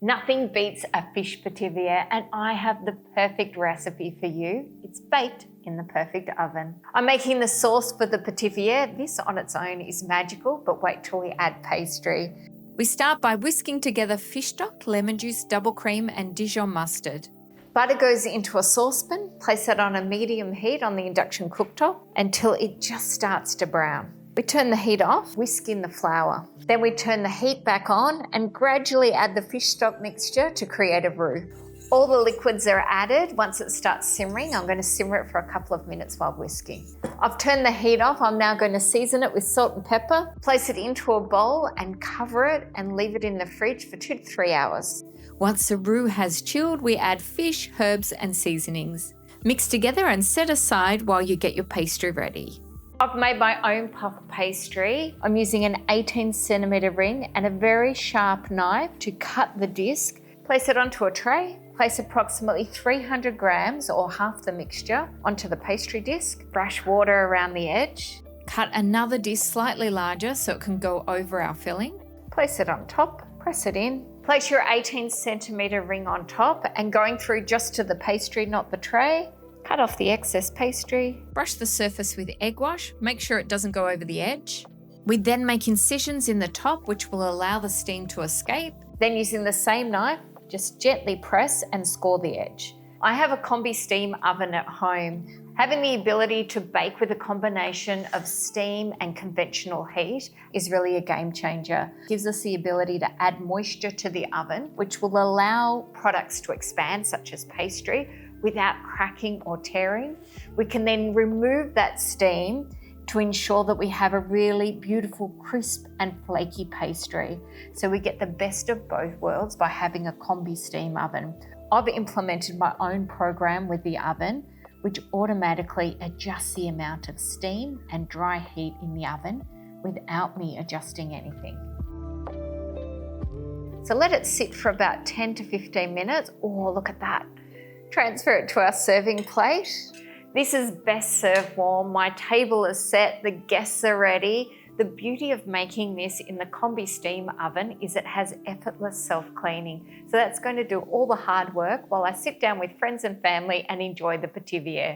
Nothing beats a fish pithivier, and I have the perfect recipe for you. It's baked in the perfect oven. I'm making the sauce for the pithivier. This on its own is magical, but wait till we add pastry. We start by whisking together fish stock, lemon juice, double cream and Dijon mustard. Butter goes into a saucepan. Place it on a medium heat on the induction cooktop until it just starts to brown. We turn the heat off, whisk in the flour. Then we turn the heat back on and gradually add the fish stock mixture to create a roux. All the liquids are added. Once it starts simmering, I'm going to simmer it for a couple of minutes while whisking. I've turned the heat off. I'm now going to season it with salt and pepper, place it into a bowl and cover it and leave it in the fridge for 2 to 3 hours. Once the roux has chilled, we add fish, herbs and seasonings. Mix together and set aside while you get your pastry ready. I've made my own puff pastry. I'm using an 18cm ring and a very sharp knife to cut the disc. Place it onto a tray. Place approximately 300 grams or half the mixture onto the pastry disc. Brush water around the edge. Cut another disc slightly larger so it can go over our filling. Place it on top, press it in. Place your 18cm ring on top and going through just to the pastry, not the tray. Cut off the excess pastry. Brush the surface with egg wash. Make sure it doesn't go over the edge. We then make incisions in the top which will allow the steam to escape. Then using the same knife, just gently press and score the edge. I have a combi steam oven at home. Having the ability to bake with a combination of steam and conventional heat is really a game changer. It gives us the ability to add moisture to the oven, which will allow products to expand, such as pastry, without cracking or tearing. We can then remove that steam to ensure that we have a really beautiful, crisp and flaky pastry. So we get the best of both worlds by having a combi steam oven. I've implemented my own program with the oven, which automatically adjusts the amount of steam and dry heat in the oven without me adjusting anything. So let it sit for about 10 to 15 minutes. Oh, look at that. Transfer it to our serving plate. This is best served warm. My table is set, the guests are ready. The beauty of making this in the combi steam oven is it has effortless self-cleaning. So that's going to do all the hard work while I sit down with friends and family and enjoy the pithivier.